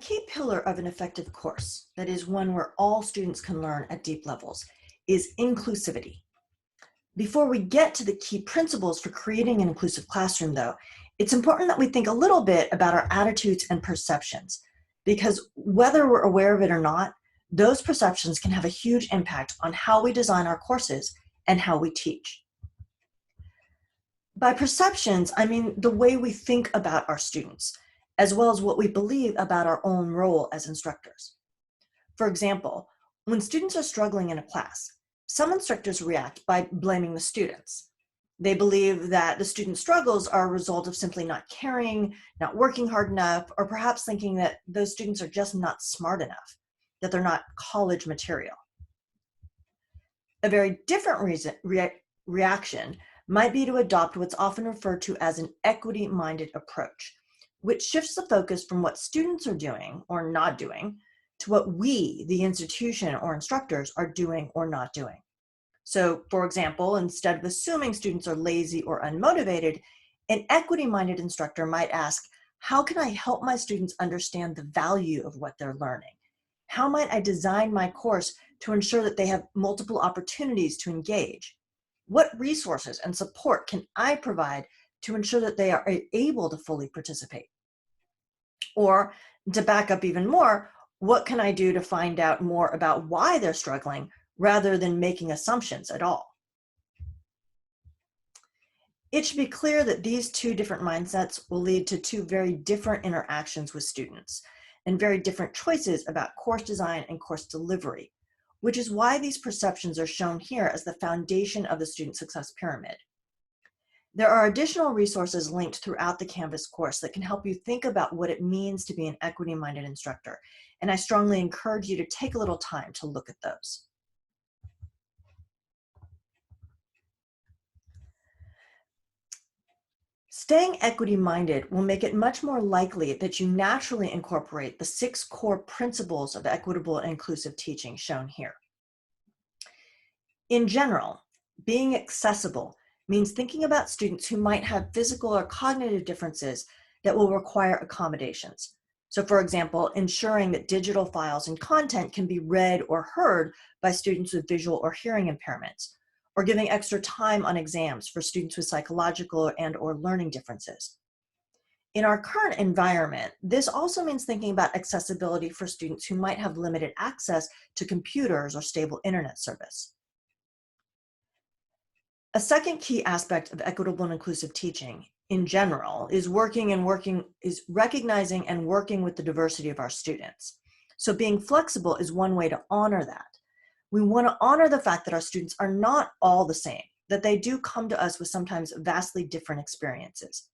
key pillar of an effective course, that is one where all students can learn at deep levels, is inclusivity. Before we get to the key principles for creating an inclusive classroom, though, it's important that we think a little bit about our attitudes and perceptions, because whether we're aware of it or not, those perceptions can have a huge impact on how we design our courses and how we teach. By perceptions, I mean the way we think about our students, as well as what we believe about our own role as instructors. For example, when students are struggling in a class, some instructors react by blaming the students. They believe that the student struggles are a result of simply not caring, not working hard enough, or perhaps thinking that those students are just not smart enough, that they're not college material. A very different reaction might be to adopt what's often referred to as an equity-minded approach, which shifts the focus from what students are doing or not doing to what we, the institution or instructors, are doing or not doing. So, for example, instead of assuming students are lazy or unmotivated, an equity-minded instructor might ask, how can I help my students understand the value of what they're learning? How might I design my course to ensure that they have multiple opportunities to engage? What resources and support can I provide to ensure that they are able to fully participate? Or, to back up even more, what can I do to find out more about why they're struggling rather than making assumptions at all? It should be clear that these two different mindsets will lead to two very different interactions with students and very different choices about course design and course delivery, which is why these perceptions are shown here as the foundation of the student success pyramid. There are additional resources linked throughout the Canvas course that can help you think about what it means to be an equity-minded instructor, and I strongly encourage you to take a little time to look at those. Staying equity-minded will make it much more likely that you naturally incorporate the 6 core principles of equitable and inclusive teaching shown here. In general, being accessible means thinking about students who might have physical or cognitive differences that will require accommodations. So, for example, ensuring that digital files and content can be read or heard by students with visual or hearing impairments, or giving extra time on exams for students with psychological and/or learning differences. In our current environment, this also means thinking about accessibility for students who might have limited access to computers or stable internet service. A second key aspect of equitable and inclusive teaching in general is recognizing and working with the diversity of our students. So being flexible is one way to honor that. We want to honor the fact that our students are not all the same, that they do come to us with sometimes vastly different experiences.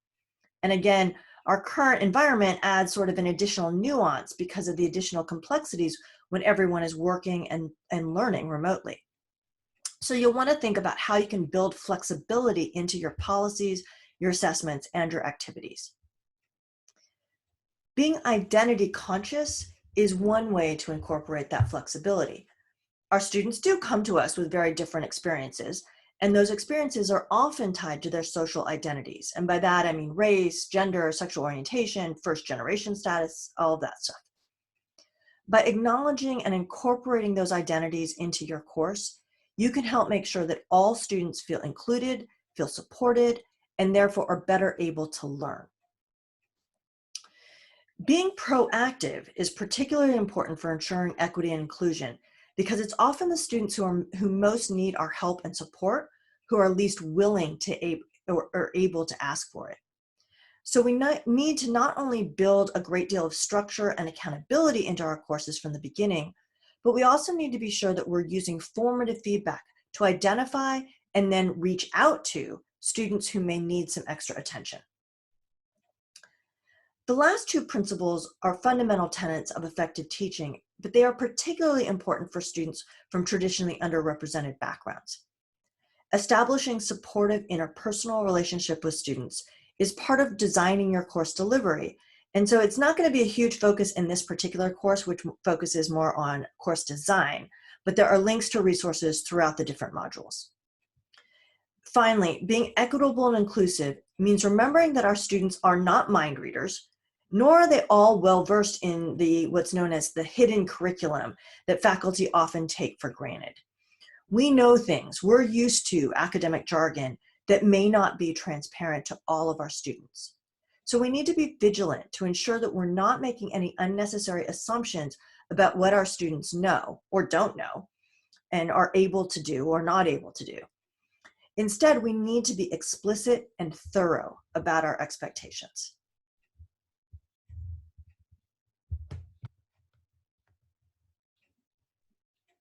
And again, our current environment adds sort of an additional nuance because of the additional complexities when everyone is working and learning remotely. So you'll want to think about how you can build flexibility into your policies, your assessments, and your activities. Being identity conscious is one way to incorporate that flexibility. Our students do come to us with very different experiences, and those experiences are often tied to their social identities. And by that, I mean race, gender, sexual orientation, first-generation status, all of that stuff. By acknowledging and incorporating those identities into your course, you can help make sure that all students feel included, feel supported, and therefore are better able to learn. Being proactive is particularly important for ensuring equity and inclusion because it's often the students who most need our help and support who are least willing to or able to ask for it. So we need to not only build a great deal of structure and accountability into our courses from the beginning, but we also need to be sure that we're using formative feedback to identify and then reach out to students who may need some extra attention. The last two principles are fundamental tenets of effective teaching, but they are particularly important for students from traditionally underrepresented backgrounds. Establishing supportive interpersonal relationship with students is part of designing your course delivery. And so it's not going to be a huge focus in this particular course, which focuses more on course design, but there are links to resources throughout the different modules. Finally, being equitable and inclusive means remembering that our students are not mind readers, nor are they all well versed in what's known as the hidden curriculum that faculty often take for granted. We know things, we're used to academic jargon that may not be transparent to all of our students. So we need to be vigilant to ensure that we're not making any unnecessary assumptions about what our students know or don't know and are able to do or not able to do. Instead, we need to be explicit and thorough about our expectations.